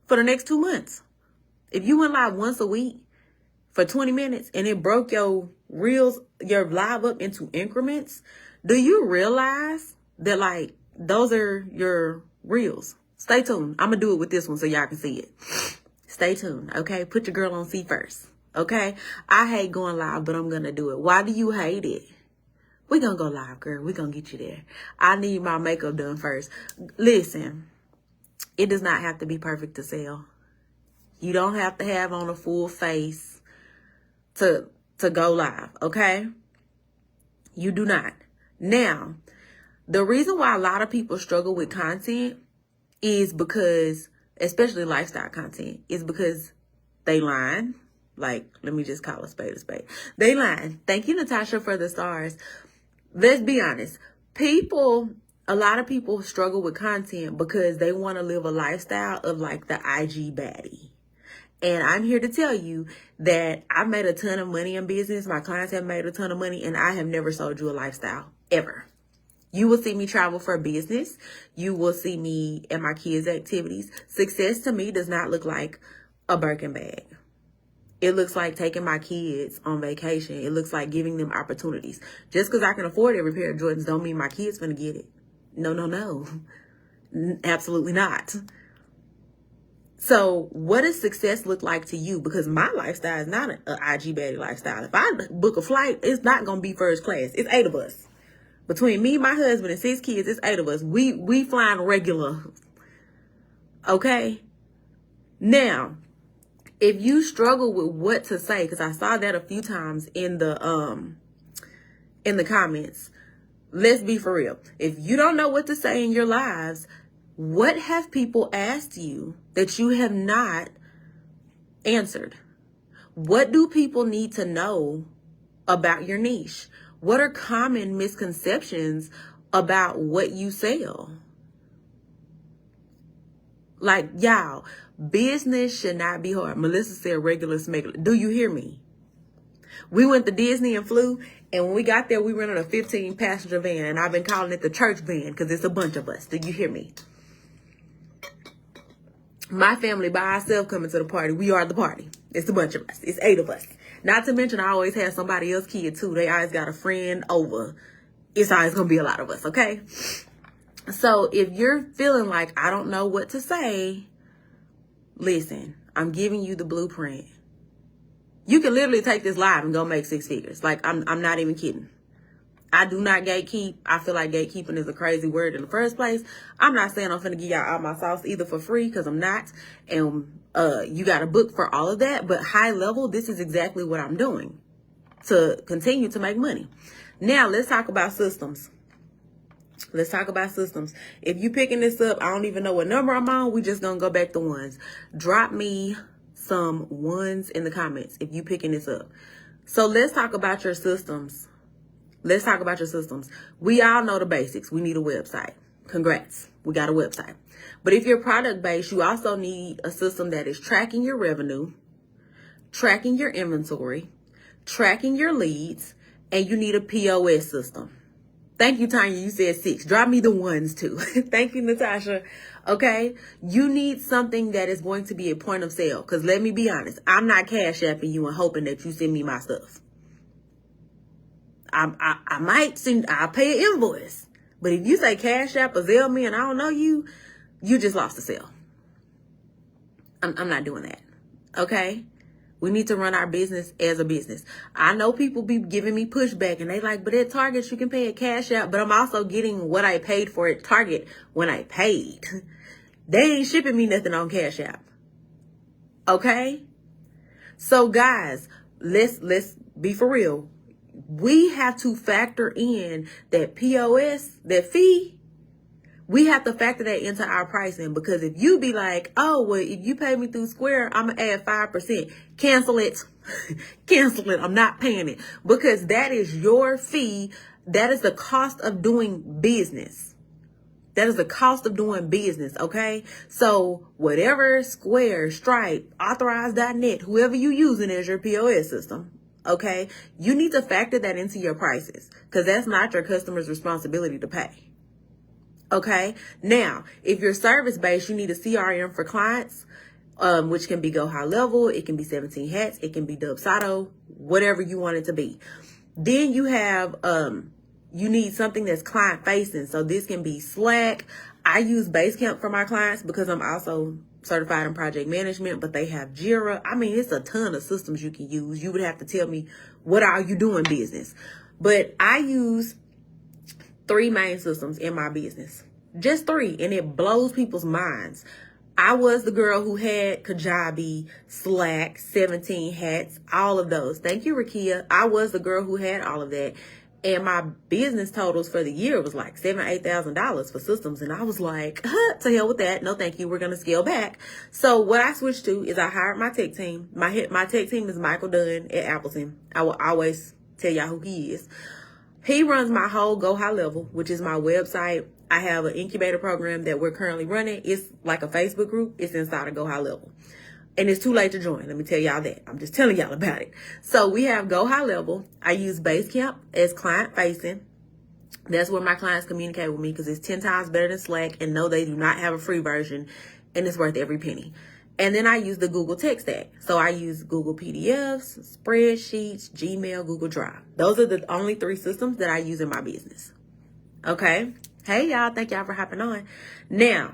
for the next 2 months. If you went live once a week for 20 minutes and it broke your reels, your live up into increments, do you realize that, like, those are your reels? Stay tuned. I'm going to do it with this one so y'all can see it. Stay tuned, okay? Put your girl on C first, okay? I hate going live, but I'm going to do it. Why do you hate it? We're going to go live, girl. We're going to get you there. I need my makeup done first. Listen, it does not have to be perfect to sell. You don't have to have on a full face to go live, okay? You do not. Now, the reason why a lot of people struggle with content is because, especially lifestyle content, is because they lying. Like, let me just call a spade a spade. They lying. Thank you, Natasha, for the stars. Let's be honest. A lot of people struggle with content because they want to live a lifestyle of, like, the IG baddie. And I'm here to tell you that I've made a ton of money in business. My clients have made a ton of money, and I have never sold you a lifestyle, ever. You will see me travel for business. You will see me at my kids' activities. Success to me does not look like a Birkin bag. It looks like taking my kids on vacation. It looks like giving them opportunities. Just because I can afford every pair of Jordans don't mean my kids gonna get it. No. Absolutely not. So what does success look like to you? Because my lifestyle is not an IG baddie lifestyle. If I book a flight, it's not going to be first class. It's 8 of us. Between me, my husband, and 6 kids, it's 8 of us. We flying regular. Okay? Now, if you struggle with what to say, because I saw that a few times in the comments, let's be for real. If you don't know what to say in your lives, what have people asked you that you have not answered? What do people need to know about your niche? What are common misconceptions about what you sell. Like, y'all, business should not be hard. Melissa said regular smuggler. Do you hear me? We went to Disney and flew, and when we got there, we rented a 15-passenger van, and I've been calling it the church van because it's a bunch of us. Do you hear me? My family by ourselves coming to the party. We are the party. It's a bunch of us. It's 8 of us. Not to mention, I always have somebody else's kid, too. They always got a friend over. It's always going to be a lot of us, okay? So if you're feeling like, I don't know what to say, listen, I'm giving you the blueprint. You can literally take this live and go make 6 figures. Like, I'm not even kidding. I do not gatekeep. I feel like gatekeeping is a crazy word in the first place. I'm not saying I'm finna give y'all all my sauce either for free, because I'm not. And you got a book for all of that. But high level, this is exactly what I'm doing to continue to make money. Now, let's talk about systems. Let's talk about systems. If you picking this up, I don't even know what number I'm on. We just gonna go back to ones. Drop me some ones in the comments if you picking this up. So let's talk about your systems. Let's talk about your systems. We all know the basics. We need a website. Congrats. We got a website. But if you're product based, you also need a system that is tracking your revenue, tracking your inventory, tracking your leads, and you need a POS system. Thank you, Tanya. You said 6. Drop me the ones too. Thank you, Natasha. Okay. You need something that is going to be a point of sale. Because let me be honest, I'm not cash apping you and hoping that you send me my stuff. I might send, I'll pay an invoice. But if you say cash app or Zelle me and I don't know you, you just lost the sale. I'm not doing that. Okay. We need to run our business as a business. I know people be giving me pushback and they like, but at Target, you can pay a cash app, but I'm also getting what I paid for at Target when I paid. They ain't shipping me nothing on cash app. Okay. So guys, let's be for real. We have to factor in that POS, that fee. We have to factor that into our pricing, because if you be like, oh, well, if you pay me through Square, I'm going to add 5%. Cancel it. Cancel it. I'm not paying it, because that is your fee. That is the cost of doing business. That is the cost of doing business. Okay. So whatever Square, Stripe, Authorize.net, whoever you using as your POS system, okay, you need to factor that into your prices, because that's not your customer's responsibility to pay. Okay. Now, if you're service based, you need a CRM for clients, which can be Go High Level. It can be 17 Hats. It can be Dubsado, whatever you want it to be. Then you have, you need something that's client facing. So this can be Slack. I use Basecamp for my clients because I'm also certified in project management, but they have Jira. I mean, it's a ton of systems you can use. You would have to tell me, what are you doing business? But I use 3 main systems in my business. Just 3. And it blows people's minds. I was the girl who had Kajabi, Slack, 17 Hats, all of those. Thank you, Rakia. I was the girl who had all of that. And my business totals for the year was like $7,000, $8,000 for systems. And I was like, to hell with that. No, thank you. We're going to scale back. So what I switched to is I hired my tech team. My tech team is Michael Dunn at Appleton. I will always tell y'all who he is. He runs my whole Go High Level, which is my website. I have an incubator program that we're currently running. It's like a Facebook group. It's inside of Go High Level. And it's too late to join. Let me tell y'all that. I'm just telling y'all about it. So we have Go High Level. I use Basecamp as client facing. That's where my clients communicate with me, because it's 10 times better than Slack. And no, they do not have a free version. And it's worth every penny. And then I use the Google Tech Stack. So I use Google PDFs, spreadsheets, Gmail, Google Drive. Those are the only 3 systems that I use in my business. Okay. Hey, y'all. Thank y'all for hopping on. Now,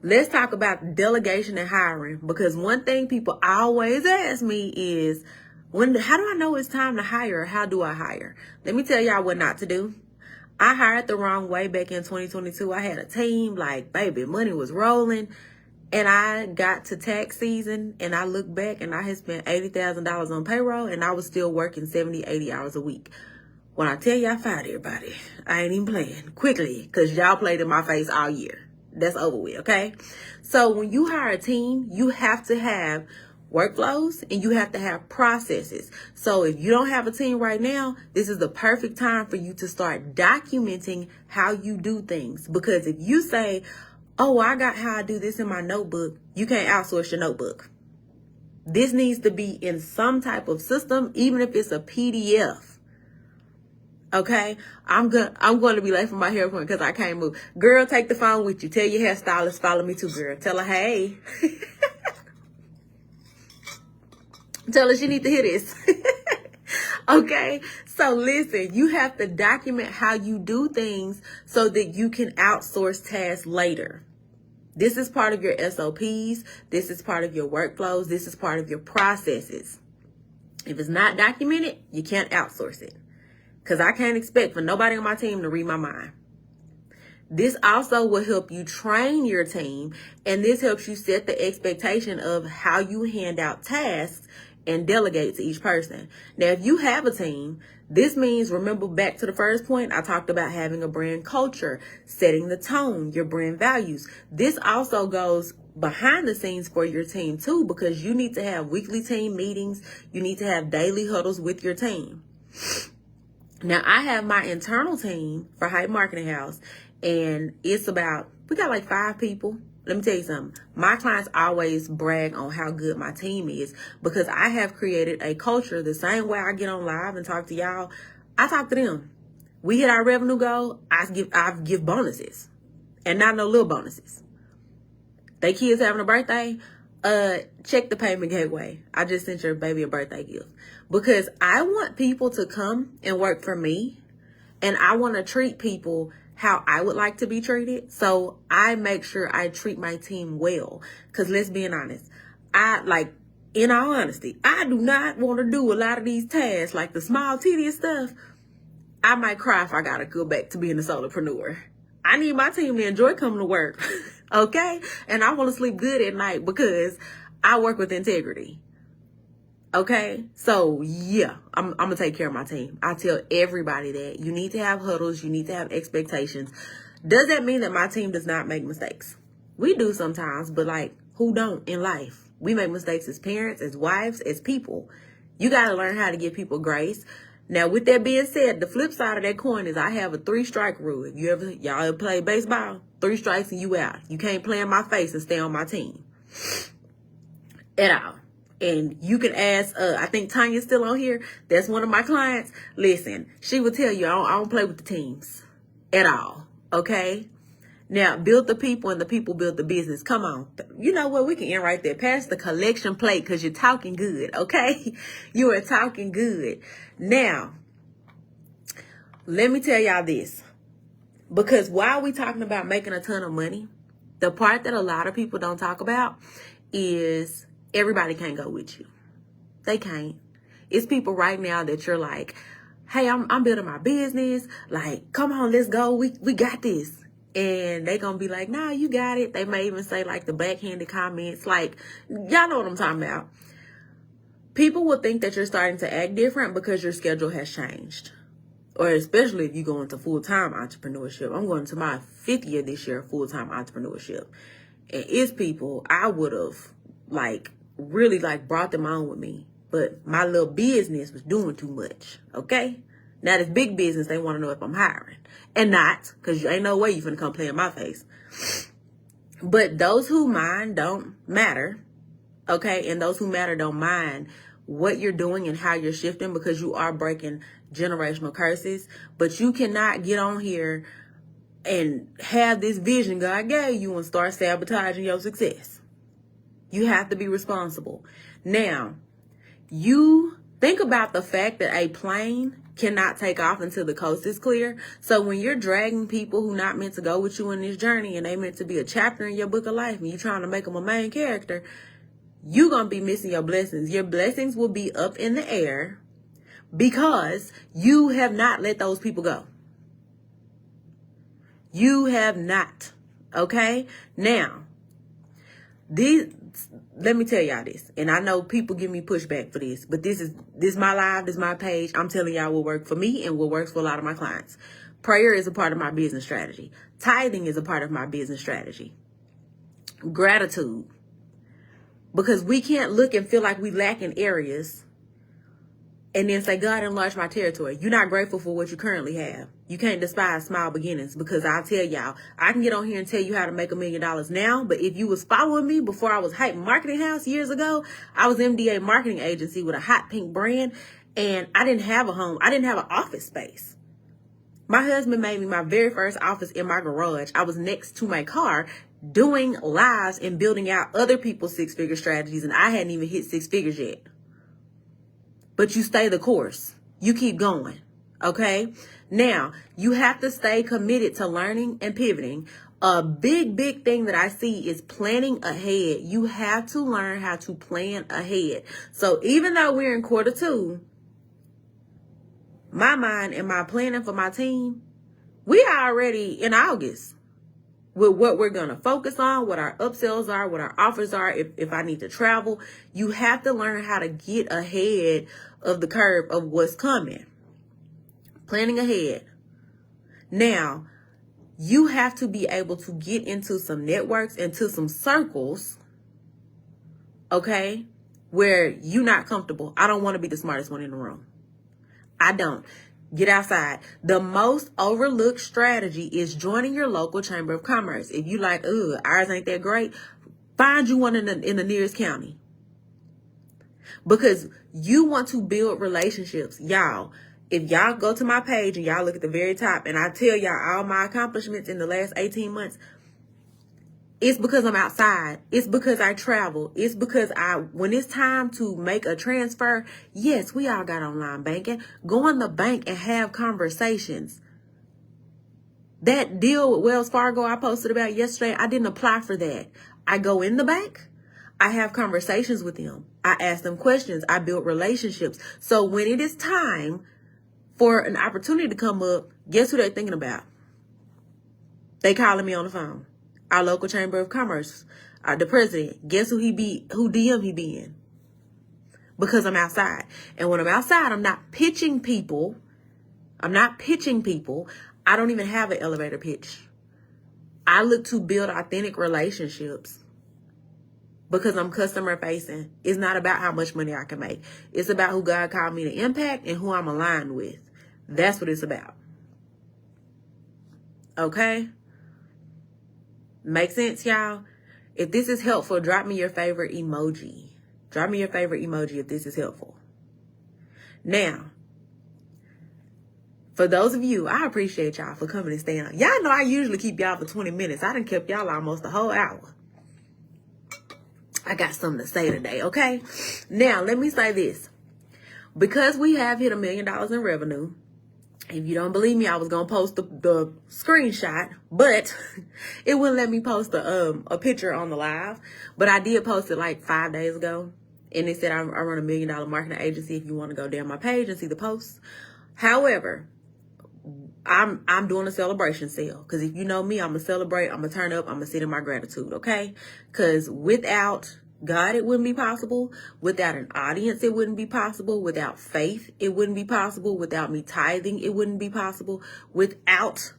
let's talk about delegation and hiring, because one thing people always ask me is, how do I know it's time to hire? How do I hire? Let me tell y'all what not to do. I hired the wrong way back in 2022. I had a team, like, baby, money was rolling. And I got to tax season and I looked back and I had spent $80,000 on payroll, and I was still working 70, 80 hours a week. When I tell you I fired everybody, I ain't even playing. Quickly, because y'all played in my face all year. That's over with, okay? So when you hire a team, you have to have workflows and you have to have processes. So if you don't have a team right now, this is the perfect time for you to start documenting how you do things. Because if you say, oh, I got how I do this in my notebook, you can't outsource your notebook. This needs to be in some type of system, even if it's a PDF. Okay, I'm going to be late for my hair appointment because I can't move. Girl, take the phone with you. Tell your hairstylist, follow me too, girl. Tell her, hey. Tell her she need to hear this. Okay, so listen, you have to document how you do things so that you can outsource tasks later. This is part of your SOPs. This is part of your workflows. This is part of your processes. If it's not documented, you can't outsource it. Because I can't expect for nobody on my team to read my mind. This also will help you train your team, and this helps you set the expectation of how you hand out tasks and delegate to each person. Now, if you have a team, this means, remember back to the first point, I talked about having a brand culture, setting the tone, your brand values. This also goes behind the scenes for your team too, because you need to have weekly team meetings. You need to have daily huddles with your team. Now, I have my internal team for Hype Marketing House, and it's about, we got like 5 people. Let me tell you something. My clients always brag on how good my team is because I have created a culture the same way I get on live and talk to y'all. I talk to them. We hit our revenue goal, I give bonuses, and not no little bonuses. They kids having a birthday, check the payment gateway. I just sent your baby a birthday gift. Because I want people to come and work for me, and I want to treat people how I would like to be treated. So I make sure I treat my team well. Because let's be honest, in all honesty, I do not want to do a lot of these tasks, like the small tedious stuff. I might cry if I got to go back to being a solopreneur. I need my team to enjoy coming to work. Okay? And I want to sleep good at night because I work with integrity. Okay, so yeah, I'm gonna take care of my team. I tell everybody that you need to have huddles, you need to have expectations. Does that mean that my team does not make mistakes? We do sometimes, but like, who don't in life? We make mistakes as parents, as wives, as people. You gotta learn how to give people grace. Now, with that being said, the flip side of that coin is I have a 3-strike rule. If y'all ever play baseball, 3 strikes and you out. You can't play in my face and stay on my team at all. And you can ask, I think Tanya's still on here. That's one of my clients. Listen, she will tell you, I don't play with the teams at all. Okay? Now, build the people and the people build the business. Come on. You know what? We can end right there. Pass the collection plate because you're talking good. Okay? You are talking good. Now, let me tell y'all this. Because while we talking about making a ton of money, the part that a lot of people don't talk about is everybody can't go with you. They can't. It's people right now that you're like, hey, I'm building my business. Like, come on, let's go. We got this. And they gonna be like, nah, you got it. They may even say like the backhanded comments. Like, y'all know what I'm talking about. People will think that you're starting to act different because your schedule has changed. Or especially if you go into full-time entrepreneurship. I'm going to my 5th year this year of full-time entrepreneurship. And it's people I would have really brought them on with me. But my little business was doing too much. Okay? Now this big business, they want to know if I'm hiring. And not, because you ain't no way you finna come play in my face. But those who mind don't matter. Okay? And those who matter don't mind what you're doing and how you're shifting, because you are breaking generational curses. But you cannot get on here and have this vision God gave you and start sabotaging your success. You have to be responsible. Now, you think about the fact that a plane cannot take off until the coast is clear. So when you're dragging people who not meant to go with you in this journey and they meant to be a chapter in your book of life and you're trying to make them a main character, you're going to be missing your blessings. Your blessings will be up in the air because you have not let those people go. You have not. Okay? Now, let me tell y'all this. And I know people give me pushback for this, but this is my live, this is my page. I'm telling y'all what worked for me and what works for a lot of my clients. Prayer is a part of my business strategy. Tithing is a part of my business strategy. Gratitude. Because we can't look and feel like we lack in areas and then say, God, enlarge my territory. You're not grateful for what you currently have. You can't despise small beginnings, because I'll tell y'all, I can get on here and tell you how to make $1 million now. But if you was following me before I was Hype Marketing House years ago, I was MDA marketing agency with a hot pink brand, and I didn't have a home. I didn't have an office space. My husband made me my very first office in my garage. I was next to my car doing lives and building out other people's 6-figure strategies, and I hadn't even hit 6 figures yet. But you stay the course. You keep going. Okay? Now, you have to stay committed to learning and pivoting. A big thing that I see is planning ahead. You have to learn how to plan ahead. So even though we're in Q2, my mind and my planning for my team, we are already in August with what we're going to focus on, what our upsells are, what our offers are, if I need to travel. You have to learn how to get ahead of the curve of what's coming. Planning ahead. Now, you have to be able to get into some networks, into some circles, okay, where you're not comfortable. I don't want to be the smartest one in the room. I don't. Get outside. The most overlooked strategy is joining your local chamber of commerce. If you like, ours ain't that great, find you one in the nearest county. Because you want to build relationships. Y'all, if y'all go to my page and y'all look at the very top and I tell y'all all my accomplishments in the last 18 months, it's because I'm outside. It's because I travel. It's because when it's time to make a transfer, yes, we all got online banking. Go in the bank and have conversations. That deal with Wells Fargo I posted about yesterday, I didn't apply for that. I go in the bank. I have conversations with them. I ask them questions. I build relationships. So when it is time for an opportunity to come up, guess who they're thinking about? They calling me on the phone. Our local chamber of commerce, the president, guess who DM he be in? Because I'm outside. And when I'm outside, I'm not pitching people. I don't even have an elevator pitch. I look to build authentic relationships because I'm customer facing. It's not about how much money I can make. It's about who God called me to impact and who I'm aligned with. That's what it's about. Okay? Make sense, y'all? If this is helpful, drop me your favorite emoji. Drop me your favorite emoji if this is helpful. Now, for those of you, I appreciate y'all for coming and staying on. Y'all know I usually keep y'all for 20 minutes. I done kept y'all almost a whole hour. I got something to say today, okay? Now, let me say this. Because we have hit $1 million in revenue, if you don't believe me, I was going to post the screenshot, but it wouldn't let me post a picture on the live. But I did post it like 5 days ago. And it said I run $1 million marketing agency if you want to go down my page and see the posts. However, I'm doing a celebration sale. Because if you know me, I'm going to celebrate. I'm going to turn up. I'm going to sit in my gratitude, okay? Because without God, it wouldn't be possible. Without an audience, it wouldn't be possible. Without faith, it wouldn't be possible. Without me tithing, it wouldn't be possible. Without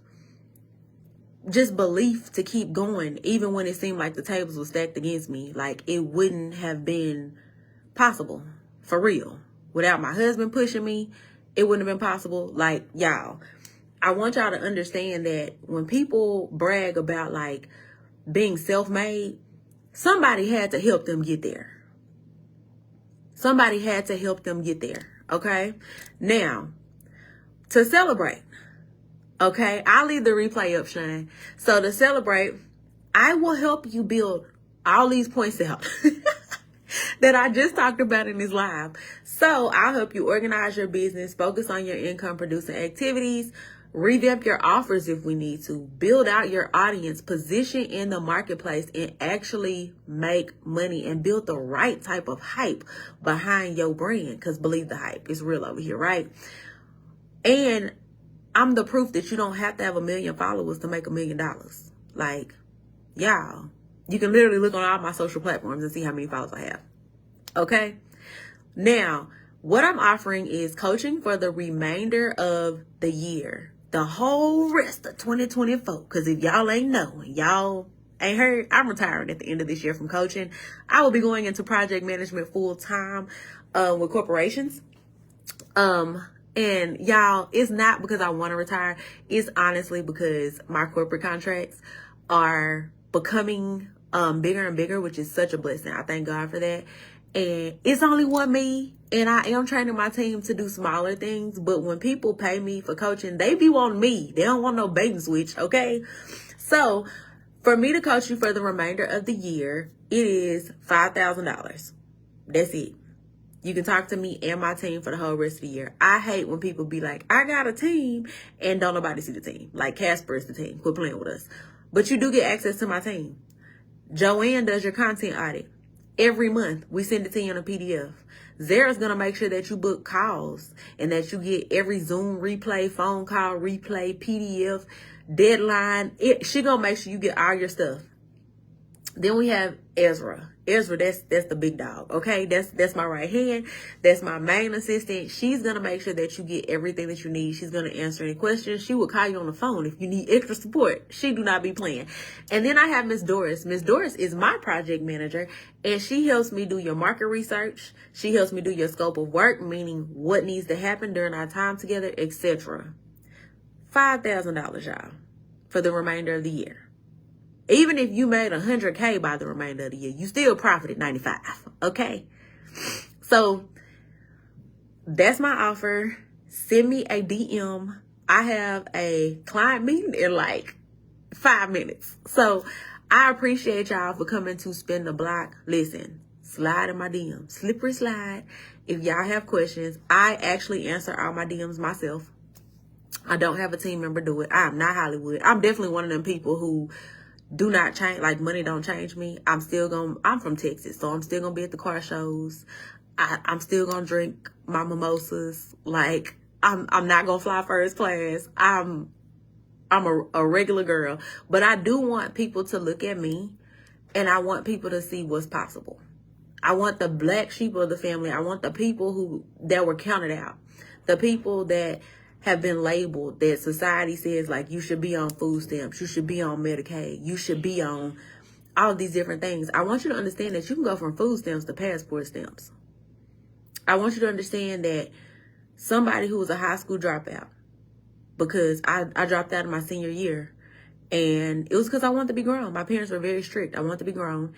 just belief to keep going, even when it seemed like the tables were stacked against me, like it wouldn't have been possible. For real. Without my husband pushing me, it wouldn't have been possible. Like, y'all, I want y'all to understand that when people brag about like being self-made, somebody had to help them get there. Somebody had to help them get there. Okay. Now, to celebrate. Okay. I'll leave the replay up, Shine. So to celebrate, I will help you build all these points out that I just talked about in this live. So I'll help you organize your business, focus on your income producing activities, revamp your offers if we need to, build out your audience, position in the marketplace, and actually make money and build the right type of hype behind your brand. Because believe the hype, it's real over here, right? And I'm the proof that you don't have to have 1 million followers to make $1 million. Like, y'all, you can literally look on all my social platforms and see how many followers I have. Okay? Now, what I'm offering is coaching for the remainder of the year. The whole rest of 2024. Because if y'all ain't know, y'all ain't heard, I'm retiring at the end of this year from coaching. I will be going into project management full time with corporations. And y'all, it's not because I want to retire. It's honestly because my corporate contracts are becoming bigger and bigger, which is such a blessing. I thank God for that. And it's only one me, and I am training my team to do smaller things. But when people pay me for coaching, they be wanting me. They don't want no bait and switch, okay? So for me to coach you for the remainder of the year, it is $5,000. That's it. You can talk to me and my team for the whole rest of the year. I hate when people be like, I got a team, and don't nobody see the team. Like, Casper is the team. Quit playing with us. But you do get access to my team. Joanne does your content audit. Every month, we send it to you in a PDF. Zara's going to make sure that you book calls and that you get every Zoom replay, phone call replay, PDF, deadline. She going to make sure you get all your stuff. Then we have Ezra. Ezra, that's the big dog, okay? That's my right hand. That's my main assistant. She's going to make sure that you get everything that you need. She's going to answer any questions. She will call you on the phone if you need extra support. She do not be playing. And then I have Miss Doris. Miss Doris is my project manager, and she helps me do your market research. She helps me do your scope of work, meaning what needs to happen during our time together, etc. $5,000, y'all, for the remainder of the year. Even if you made 100K by the remainder of the year, you still profited 95. Okay. So that's my offer. Send me a DM. I have a client meeting in like 5 minutes. So I appreciate y'all for coming to Spin the Block. Listen, slide in my DM, slippery slide. If y'all have questions, I actually answer all my DMs myself. I don't have a team member do it. I'm not Hollywood. I'm definitely one of them people who do not change, like, money don't change me. I'm from Texas, so I'm still gonna be at the car shows. I'm still gonna drink my mimosas. Like, I'm not gonna fly first class. I'm a regular girl, but I do want people to look at me, and I want people to see what's possible. I want the black sheep of the family. I want the people that were counted out, the people that have been labeled, that society says, like, you should be on food stamps, you should be on Medicaid, you should be on all of these different things. I want you to understand that you can go from food stamps to passport stamps. I want you to understand that somebody who was a high school dropout, because I dropped out of my senior year, and it was because I wanted to be grown. My parents were very strict. I wanted to be grown.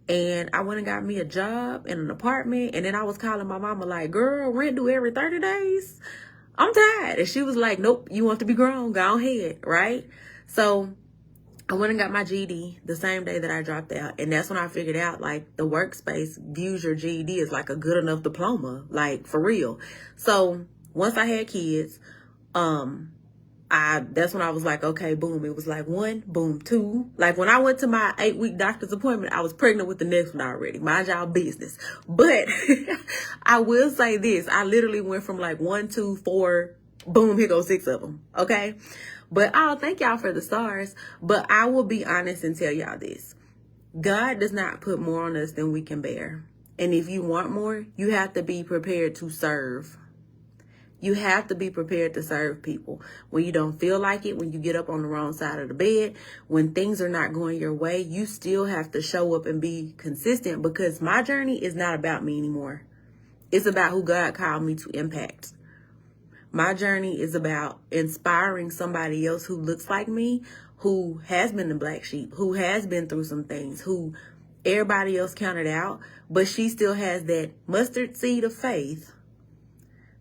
And I went and got me a job in an apartment, and then I was calling my mama like, girl, rent due every 30 days. I'm tired. And she was like, nope, you want to be grown, go ahead, right? So I went and got my GED the same day that I dropped out. And that's when I figured out, like, the workspace views your GED as like a good enough diploma, like, for real. So once I had kids, that's when I was like, okay, boom. It was like 1, boom, 2. Like, when I went to my 8-week doctor's appointment, I was pregnant with the next one already. Mind y'all business. But I will say this. I literally went from like 1, 2, 4, boom, here goes 6 of them. Okay. But I'll thank y'all for the stars. But I will be honest and tell y'all this. God does not put more on us than we can bear. And if you want more, you have to be prepared to serve. You have to be prepared to serve people when you don't feel like it, when you get up on the wrong side of the bed, when things are not going your way. You still have to show up and be consistent, because my journey is not about me anymore. It's about who God called me to impact. My journey is about inspiring somebody else who looks like me, who has been the black sheep, who has been through some things, who everybody else counted out, but she still has that mustard seed of faith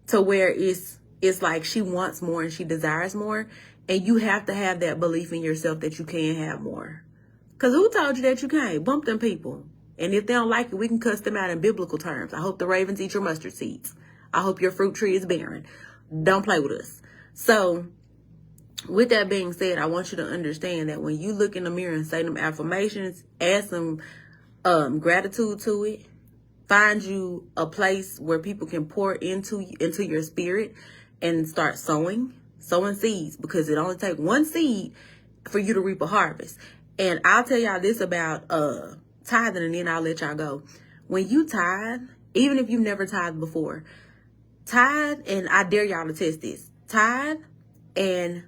to where it's like she wants more and she desires more. And you have to have that belief in yourself that you can have more. Because who told you that you can't? Bump them people. And if they don't like it, we can cuss them out in biblical terms. I hope the ravens eat your mustard seeds. I hope your fruit tree is barren. Don't play with us. So with that being said, I want you to understand that when you look in the mirror and say them affirmations, add some gratitude to it. Find you a place where people can pour into your spirit and start sowing seeds, because it only takes one seed for you to reap a harvest. And I'll tell y'all this about tithing, and then I'll let y'all go. When you tithe, even if you've never tithed before, tithe, and I dare y'all to test this, tithe and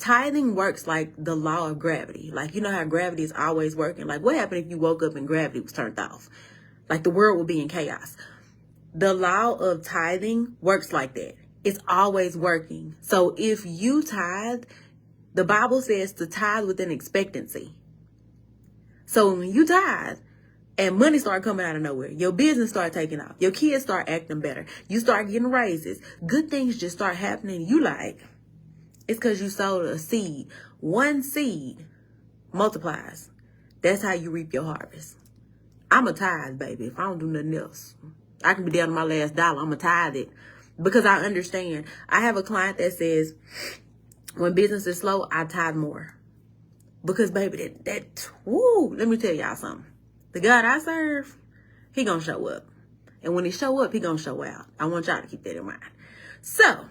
Tithing works like the law of gravity. Like, you know how gravity is always working? Like, what happened if you woke up and gravity was turned off? Like, the world would be in chaos. The law of tithing works like that. It's always working. So if you tithe, the Bible says to tithe with an expectancy. So when you tithe and money start coming out of nowhere, your business start taking off, your kids start acting better, you start getting raises, good things just start happening. You like, it's because you sowed a seed. One seed multiplies. That's how you reap your harvest. I'm a tithe, baby. If I don't do nothing else, I can be down to my last dollar. I'm a tithe it because I understand. I have a client that says, when business is slow, I tithe more. Because, baby, woo, let me tell y'all something. The God I serve, he gonna show up. And when he show up, he gonna show out. I want y'all to keep that in mind. So,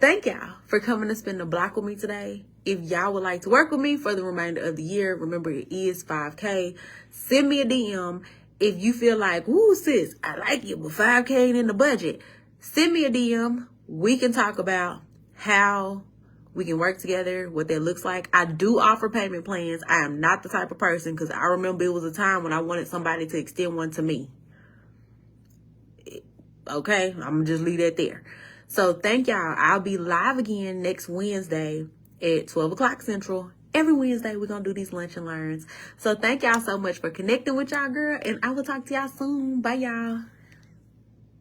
thank y'all for coming to spend the block with me today. If y'all would like to work with me for the remainder of the year, remember it is 5K. Send me a DM. If you feel like, woo, sis, I like it, but 5K ain't in the budget, send me a DM. We can talk about how we can work together, what that looks like. I do offer payment plans. I am not the type of person, because I remember it was a time when I wanted somebody to extend one to me. Okay, I'm going to just leave that there. So thank y'all. I'll be live again next Wednesday at 12 o'clock Central. Every Wednesday, we're going to do these lunch and learns. So thank y'all so much for connecting with y'all, girl. And I will talk to y'all soon. Bye, y'all.